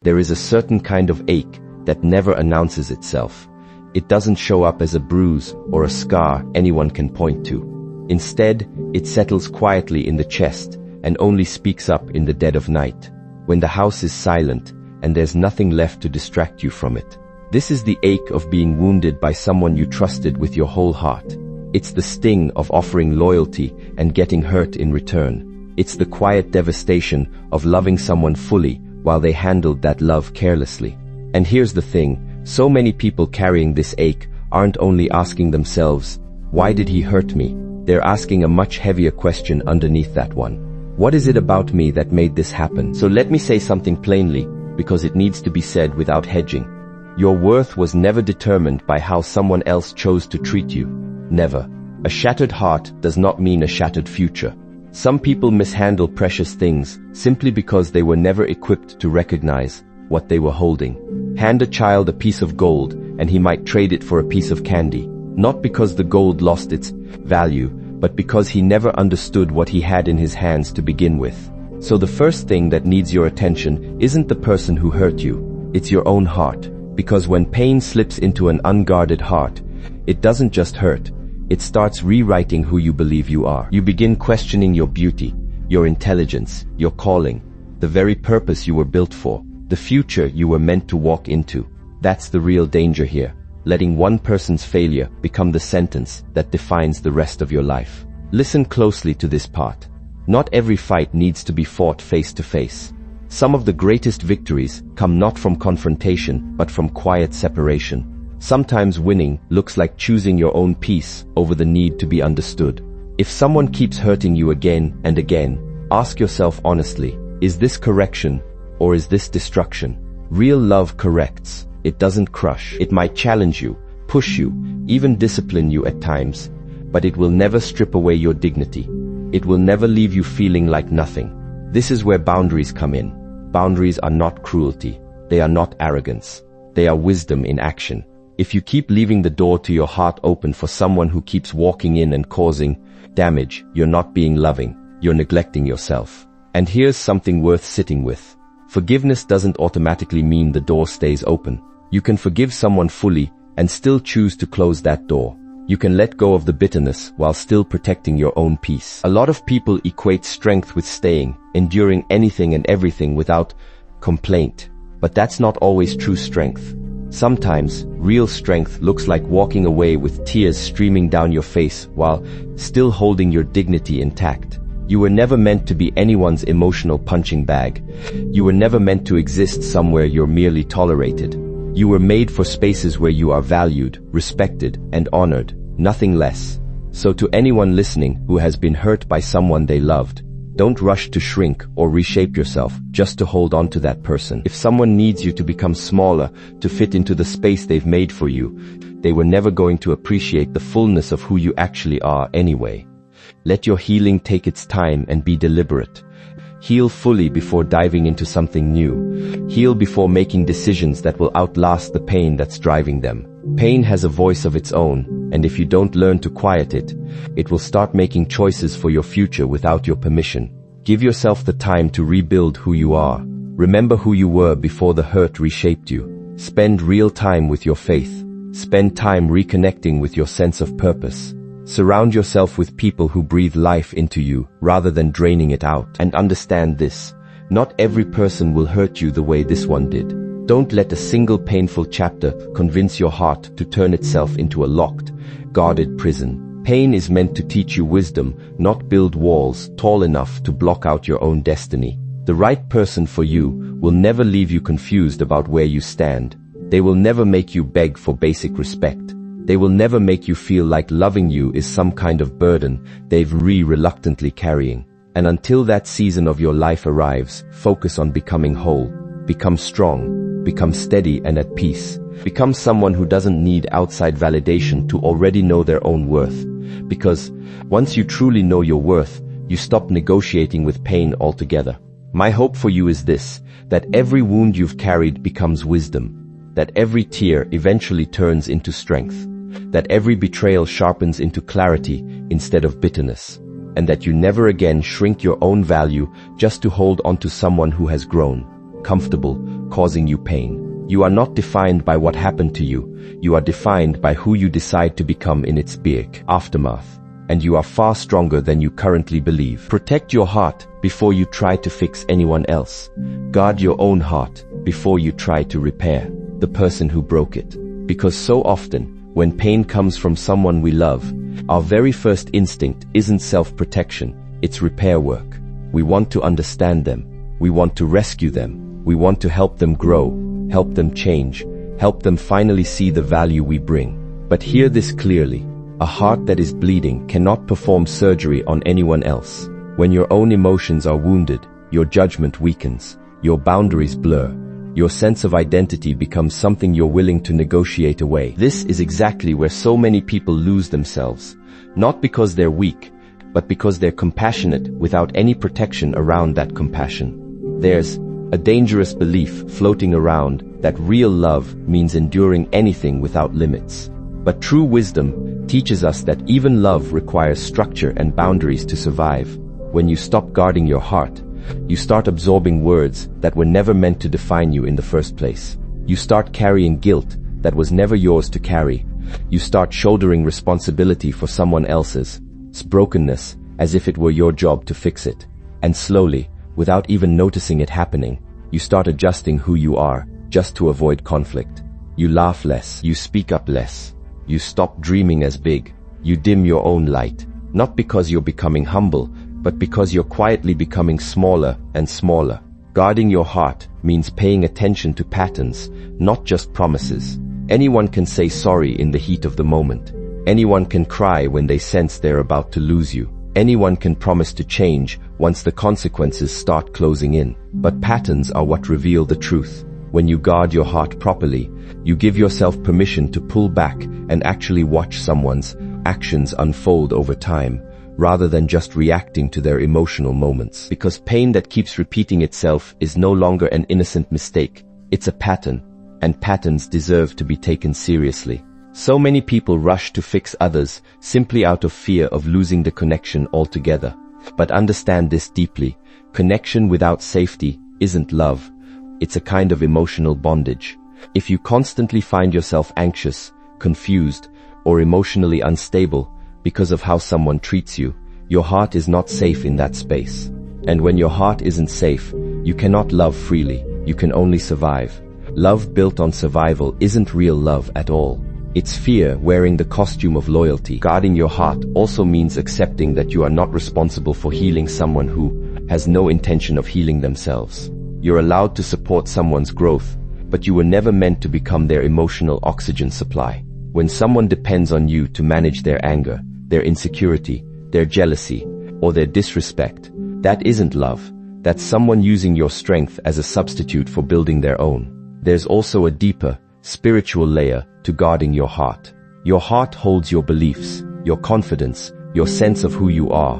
There is a certain kind of ache that never announces itself. It doesn't show up as a bruise or a scar anyone can point to. Instead, it settles quietly in the chest and only speaks up in the dead of night, when the house is silent and there's nothing left to distract you from it. This is the ache of being wounded by someone you trusted with your whole heart. It's the sting of offering loyalty and getting hurt in return. It's the quiet devastation of loving someone fully while they handled that love carelessly. And here's the thing. So many people carrying this ache aren't only asking themselves, why did he hurt me? They're asking a much heavier question underneath that one. What is it about me that made this happen? So let me say something plainly, because it needs to be said without hedging. Your worth was never determined by how someone else chose to treat you. Never. A shattered heart does not mean a shattered future. Some people mishandle precious things simply because they were never equipped to recognize what they were holding. Hand a child a piece of gold and he might trade it for a piece of candy, not because the gold lost its value, but because he never understood what he had in his hands to begin with. So the first thing that needs your attention isn't the person who hurt you, it's your own heart. Because when pain slips into an unguarded heart, it doesn't just hurt, it starts rewriting who you believe you are. You begin questioning your beauty, your intelligence, your calling, the very purpose you were built for. The future you were meant to walk into. That's the real danger here, letting one person's failure become the sentence that defines the rest of your life. Listen closely to this part. Not every fight needs to be fought face to face. Some of the greatest victories come not from confrontation, but from quiet separation. Sometimes winning looks like choosing your own peace over the need to be understood. If someone keeps hurting you again and again, ask yourself honestly, is this correction? Or is this destruction? Real love corrects. It doesn't crush. It might challenge you, push you, even discipline you at times, but it will never strip away your dignity. It will never leave you feeling like nothing. This is where boundaries come in. Boundaries are not cruelty. They are not arrogance. They are wisdom in action. If you keep leaving the door to your heart open for someone who keeps walking in and causing damage, you're not being loving. You're neglecting yourself. And here's something worth sitting with. Forgiveness doesn't automatically mean the door stays open. You can forgive someone fully and still choose to close that door. You can let go of the bitterness while still protecting your own peace. A lot of people equate strength with staying, enduring anything and everything without complaint. But that's not always true strength. Sometimes, real strength looks like walking away with tears streaming down your face while still holding your dignity intact. You were never meant to be anyone's emotional punching bag. You were never meant to exist somewhere you're merely tolerated. You were made for spaces where you are valued, respected, and honored, nothing less. So to anyone listening who has been hurt by someone they loved, don't rush to shrink or reshape yourself just to hold on to that person. If someone needs you to become smaller to fit into the space they've made for you, they were never going to appreciate the fullness of who you actually are anyway. Let your healing take its time and be deliberate. Heal fully before diving into something new. Heal before making decisions that will outlast the pain that's driving them. Pain has a voice of its own, and if you don't learn to quiet it, it will start making choices for your future without your permission. Give yourself the time to rebuild who you are. Remember who you were before the hurt reshaped you. Spend real time with your faith. Spend time reconnecting with your sense of purpose. Surround yourself with people who breathe life into you rather than draining it out. And understand this, not every person will hurt you the way this one did. Don't let a single painful chapter convince your heart to turn itself into a locked, guarded prison. Pain is meant to teach you wisdom, not build walls tall enough to block out your own destiny. The right person for you will never leave you confused about where you stand. They will never make you beg for basic respect. They will never make you feel like loving you is some kind of burden they've reluctantly carrying. And until that season of your life arrives, focus on becoming whole. Become strong. Become steady and at peace. Become someone who doesn't need outside validation to already know their own worth. Because once you truly know your worth, you stop negotiating with pain altogether. My hope for you is this, that every wound you've carried becomes wisdom. That every tear eventually turns into strength. That every betrayal sharpens into clarity instead of bitterness. and that you never again shrink your own value just to hold on to someone who has grown comfortable, causing you pain. You are not defined by what happened to you. You are defined by who you decide to become in its aftermath. And you are far stronger than you currently believe. Protect your heart before you try to fix anyone else. Guard your own heart before you try to repair the person who broke it. Because so often, when pain comes from someone we love, our very first instinct isn't self-protection, it's repair work. We want to understand them. We want to rescue them. We want to help them grow, help them change, help them finally see the value we bring. But hear this clearly. A heart that is bleeding cannot perform surgery on anyone else. When your own emotions are wounded, your judgment weakens, your boundaries blur, your sense of identity becomes something you're willing to negotiate away. This is exactly where so many people lose themselves, not because they're weak, but because they're compassionate without any protection around that compassion. There's a dangerous belief floating around that real love means enduring anything without limits. But true wisdom teaches us that even love requires structure and boundaries to survive. When you stop guarding your heart, you start absorbing words that were never meant to define you in the first place. You start carrying guilt that was never yours to carry. You start shouldering responsibility for someone else's brokenness as if it were your job to fix it. And slowly, without even noticing it happening, you start adjusting who you are just to avoid conflict. You laugh less, you speak up less, you stop dreaming as big, you dim your own light, not because you're becoming humble, but because you're quietly becoming smaller and smaller. Guarding your heart means paying attention to patterns, not just promises. Anyone can say sorry in the heat of the moment. Anyone can cry when they sense they're about to lose you. Anyone can promise to change once the consequences start closing in. But patterns are what reveal the truth. When you guard your heart properly, you give yourself permission to pull back and actually watch someone's actions unfold over time, rather than just reacting to their emotional moments. Because pain that keeps repeating itself is no longer an innocent mistake. It's a pattern, and patterns deserve to be taken seriously. So many people rush to fix others simply out of fear of losing the connection altogether. But understand this deeply. Connection without safety isn't love. It's a kind of emotional bondage. If you constantly find yourself anxious, confused, or emotionally unstable because of how someone treats you, your heart is not safe in that space. And when your heart isn't safe, you cannot love freely. You can only survive. Love built on survival isn't real love at all. It's fear wearing the costume of loyalty. Guarding your heart also means accepting that you are not responsible for healing someone who has no intention of healing themselves. You're allowed to support someone's growth, but you were never meant to become their emotional oxygen supply. When someone depends on you to manage their anger, their insecurity, their jealousy, or their disrespect, that isn't love. That's someone using your strength as a substitute for building their own. There's also a deeper, spiritual layer to guarding your heart. Your heart holds your beliefs, your confidence, your sense of who you are,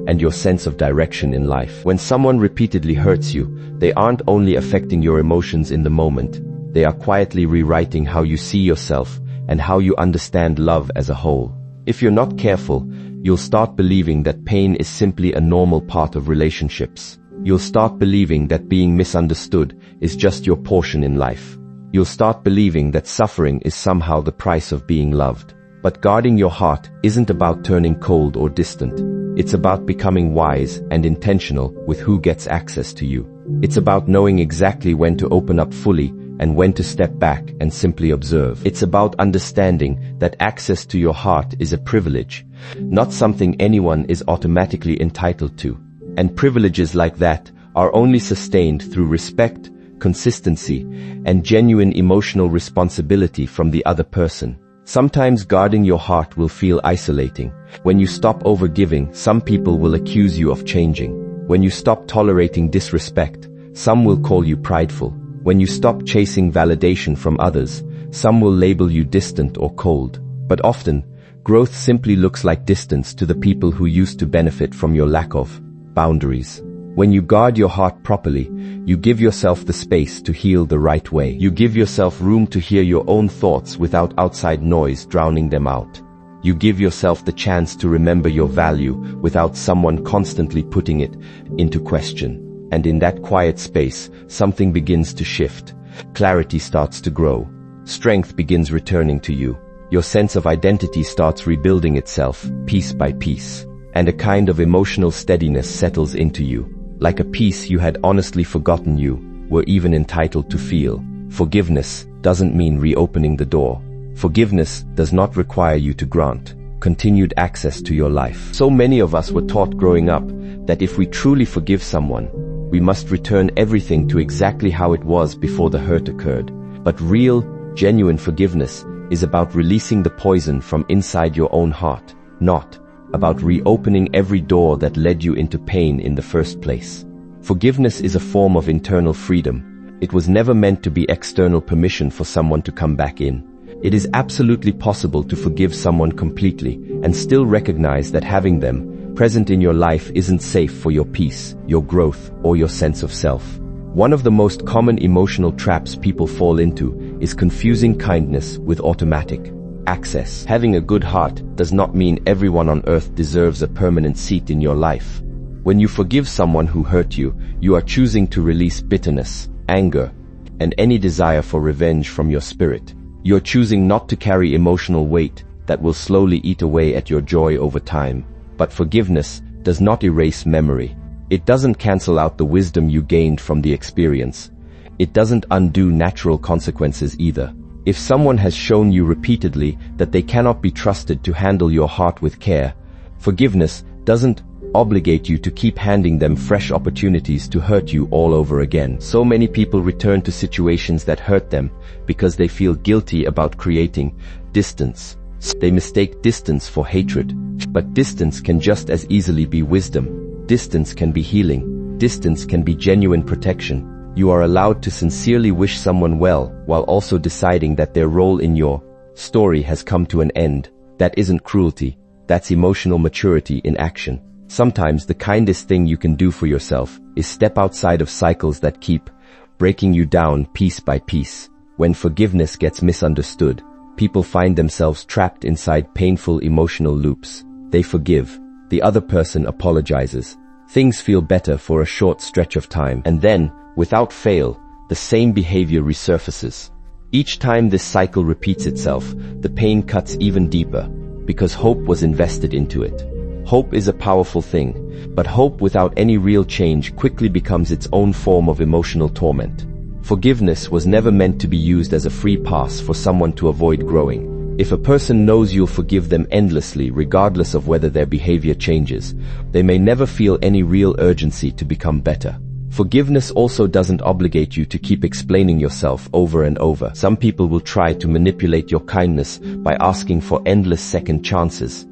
and your sense of direction in life. When someone repeatedly hurts you, they aren't only affecting your emotions in the moment, they are quietly rewriting how you see yourself and how you understand love as a whole. If you're not careful, you'll start believing that pain is simply a normal part of relationships. You'll start believing that being misunderstood is just your portion in life. You'll start believing that suffering is somehow the price of being loved. But guarding your heart isn't about turning cold or distant. It's about becoming wise and intentional with who gets access to you. It's about knowing exactly when to open up fully and when to step back and simply observe. It's about understanding that access to your heart is a privilege, not something anyone is automatically entitled to. And privileges like that are only sustained through respect, consistency, and genuine emotional responsibility from the other person. Sometimes guarding your heart will feel isolating. When you stop overgiving, some people will accuse you of changing. When you stop tolerating disrespect, some will call you prideful. When you stop chasing validation from others, some will label you distant or cold. But often, growth simply looks like distance to the people who used to benefit from your lack of boundaries. When you guard your heart properly, you give yourself the space to heal the right way. You give yourself room to hear your own thoughts without outside noise drowning them out. You give yourself the chance to remember your value without someone constantly putting it into question. And in that quiet space, something begins to shift. Clarity starts to grow. Strength begins returning to you. Your sense of identity starts rebuilding itself, piece by piece. And a kind of emotional steadiness settles into you, like a piece you had honestly forgotten you were even entitled to feel. Forgiveness doesn't mean reopening the door. Forgiveness does not require you to grant continued access to your life. So many of us were taught growing up that if we truly forgive someone, we must return everything to exactly how it was before the hurt occurred. But real, genuine forgiveness is about releasing the poison from inside your own heart, not about reopening every door that led you into pain in the first place. Forgiveness is a form of internal freedom. It was never meant to be external permission for someone to come back in. It is absolutely possible to forgive someone completely and still recognize that having them present in your life isn't safe for your peace, your growth, or your sense of self. One of the most common emotional traps people fall into is confusing kindness with automatic access. Having a good heart does not mean everyone on earth deserves a permanent seat in your life. When you forgive someone who hurt you, you are choosing to release bitterness, anger, and any desire for revenge from your spirit. You're choosing not to carry emotional weight that will slowly eat away at your joy over time. But forgiveness does not erase memory. It doesn't cancel out the wisdom you gained from the experience. It doesn't undo natural consequences either. If someone has shown you repeatedly that they cannot be trusted to handle your heart with care, forgiveness doesn't obligate you to keep handing them fresh opportunities to hurt you all over again. So many people return to situations that hurt them because they feel guilty about creating distance. They mistake distance for hatred. But distance can just as easily be wisdom. Distance can be healing. Distance can be genuine protection. You are allowed to sincerely wish someone well while also deciding that their role in your story has come to an end. That isn't cruelty. That's emotional maturity in action. Sometimes the kindest thing you can do for yourself is step outside of cycles that keep breaking you down piece by piece. When forgiveness gets misunderstood, people find themselves trapped inside painful emotional loops. They forgive. The other person apologizes. Things feel better for a short stretch of time. And then, without fail, the same behavior resurfaces. Each time this cycle repeats itself, the pain cuts even deeper because hope was invested into it. Hope is a powerful thing, but hope without any real change quickly becomes its own form of emotional torment. Forgiveness was never meant to be used as a free pass for someone to avoid growing. If a person knows you'll forgive them endlessly regardless of whether their behavior changes, they may never feel any real urgency to become better. Forgiveness also doesn't obligate you to keep explaining yourself over and over. Some people will try to manipulate your kindness by asking for endless second chances,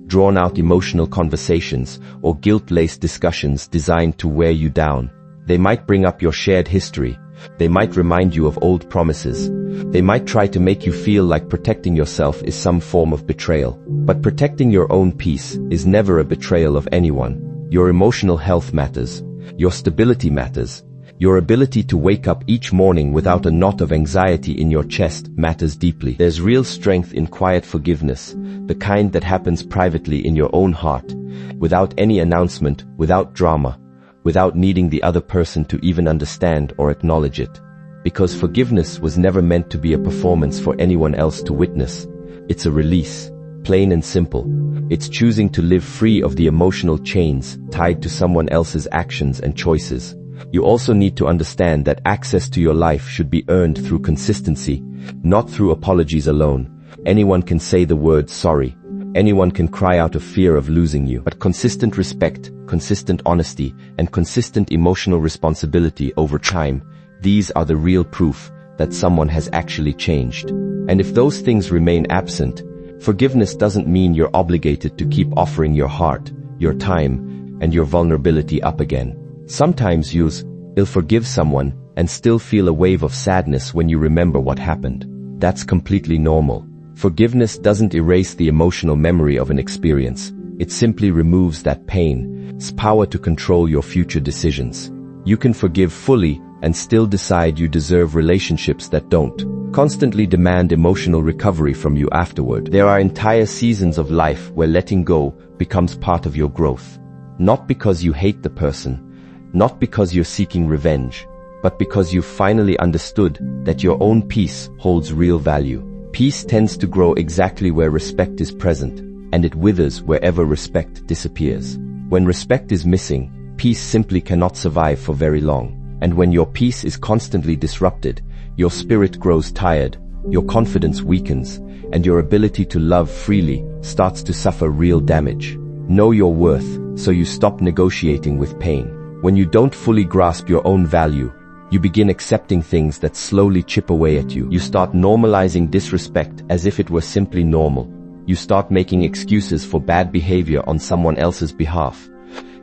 drawn-out emotional conversations, or guilt-laced discussions designed to wear you down. They might bring up your shared history. They might remind you of old promises. They might try to make you feel like protecting yourself is some form of betrayal. But protecting your own peace is never a betrayal of anyone. Your emotional health matters. Your stability matters. Your ability to wake up each morning without a knot of anxiety in your chest matters deeply. There's real strength in quiet forgiveness, the kind that happens privately in your own heart, without any announcement, without drama, without needing the other person to even understand or acknowledge it. Because forgiveness was never meant to be a performance for anyone else to witness. It's a release, plain and simple. It's choosing to live free of the emotional chains tied to someone else's actions and choices. You also need to understand that access to your life should be earned through consistency, not through apologies alone. Anyone can say the word sorry. Anyone can cry out of fear of losing you. But consistent respect, consistent honesty, and consistent emotional responsibility over time, these are the real proof that someone has actually changed. And if those things remain absent, forgiveness doesn't mean you're obligated to keep offering your heart, your time, and your vulnerability up again. Sometimes you'll forgive someone and still feel a wave of sadness when you remember what happened. That's completely normal. Forgiveness doesn't erase the emotional memory of an experience. It simply removes that pain's power to control your future decisions. You can forgive fully and still decide you deserve relationships that don't constantly demand emotional recovery from you afterward. There are entire seasons of life where letting go becomes part of your growth. Not because you hate the person, not because you're seeking revenge, but because you've finally understood that your own peace holds real value. Peace tends to grow exactly where respect is present, and it withers wherever respect disappears. When respect is missing, peace simply cannot survive for very long. And when your peace is constantly disrupted, your spirit grows tired, your confidence weakens, and your ability to love freely starts to suffer real damage. Know your worth, so you stop negotiating with pain. When you don't fully grasp your own value, you begin accepting things that slowly chip away at you. You start normalizing disrespect as if it were simply normal. You start making excuses for bad behavior on someone else's behalf.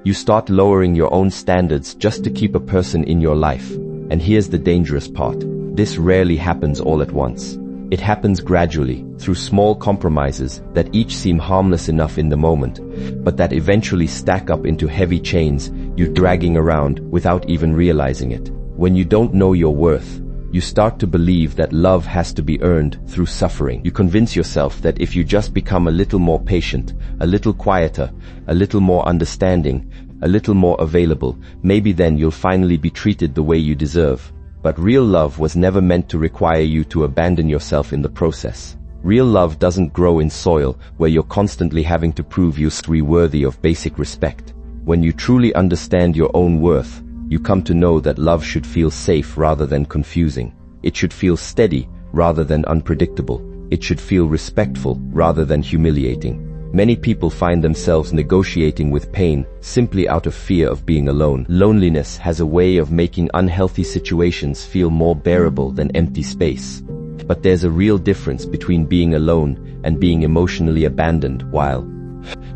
You start lowering your own standards just to keep a person in your life. And here's the dangerous part. This rarely happens all at once. It happens gradually, through small compromises that each seem harmless enough in the moment, but that eventually stack up into heavy chains you're dragging around without even realizing it. When you don't know your worth, you start to believe that love has to be earned through suffering. You convince yourself that if you just become a little more patient, a little quieter, a little more understanding, a little more available, maybe then you'll finally be treated the way you deserve. But real love was never meant to require you to abandon yourself in the process. Real love doesn't grow in soil where you're constantly having to prove you're worthy of basic respect. When you truly understand your own worth, you come to know that love should feel safe rather than confusing. It should feel steady rather than unpredictable. It should feel respectful rather than humiliating. Many people find themselves negotiating with pain simply out of fear of being alone. Loneliness has a way of making unhealthy situations feel more bearable than empty space. But there's a real difference between being alone and being emotionally abandoned while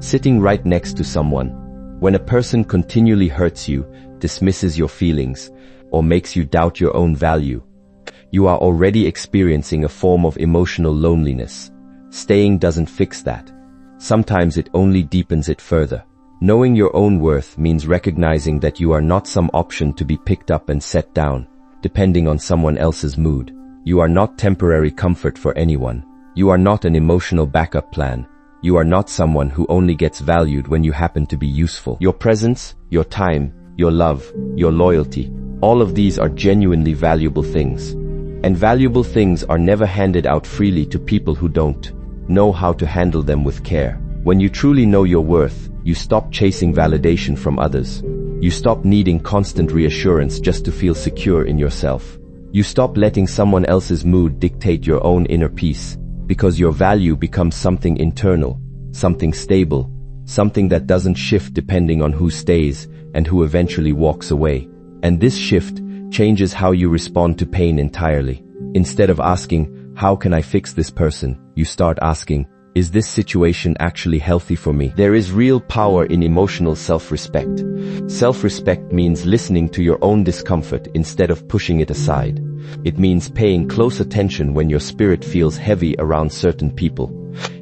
sitting right next to someone. When a person continually hurts you, dismisses your feelings, or makes you doubt your own value, you are already experiencing a form of emotional loneliness. Staying doesn't fix that. Sometimes it only deepens it further. Knowing your own worth means recognizing that you are not some option to be picked up and set down, depending on someone else's mood. You are not temporary comfort for anyone. You are not an emotional backup plan. You are not someone who only gets valued when you happen to be useful. Your presence, your time, your love, your loyalty, all of these are genuinely valuable things. And valuable things are never handed out freely to people who don't know how to handle them with care. When you truly know your worth, you stop chasing validation from others. You stop needing constant reassurance just to feel secure in yourself. You stop letting someone else's mood dictate your own inner peace, because your value becomes something internal, something stable, something that doesn't shift depending on who stays and who eventually walks away. And this shift changes how you respond to pain entirely. Instead of asking, how can I fix this person? You start asking, is this situation actually healthy for me? There is real power in emotional self-respect. Self-respect means listening to your own discomfort instead of pushing it aside. It means paying close attention when your spirit feels heavy around certain people.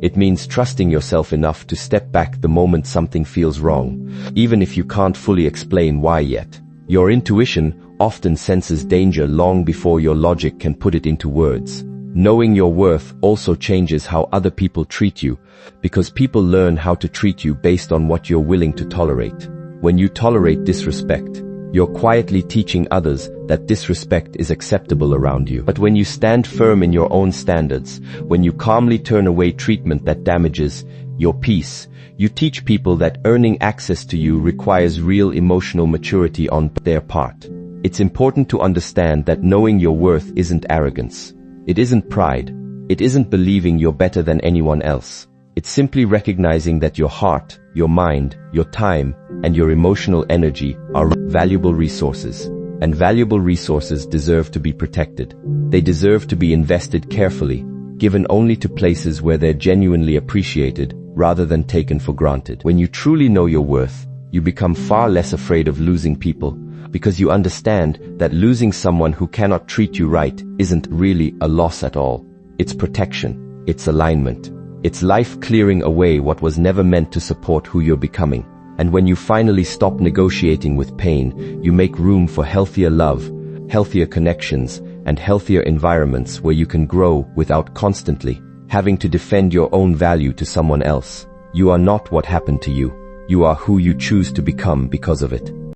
It means trusting yourself enough to step back the moment something feels wrong, even if you can't fully explain why yet. Your intuition often senses danger long before your logic can put it into words. Knowing your worth also changes how other people treat you, because people learn how to treat you based on what you're willing to tolerate. When you tolerate disrespect, you're quietly teaching others that disrespect is acceptable around you. But when you stand firm in your own standards, when you calmly turn away treatment that damages your peace, you teach people that earning access to you requires real emotional maturity on their part. It's important to understand that knowing your worth isn't arrogance. It isn't pride. It isn't believing you're better than anyone else. It's simply recognizing that your heart, your mind, your time, and your emotional energy are valuable resources. And valuable resources deserve to be protected. They deserve to be invested carefully, given only to places where they're genuinely appreciated rather than taken for granted. When you truly know your worth, you become far less afraid of losing people, because you understand that losing someone who cannot treat you right isn't really a loss at all. It's protection. It's alignment. It's life clearing away what was never meant to support who you're becoming. And when you finally stop negotiating with pain, you make room for healthier love, healthier connections, and healthier environments where you can grow without constantly having to defend your own value to someone else. You are not what happened to you. You are who you choose to become because of it.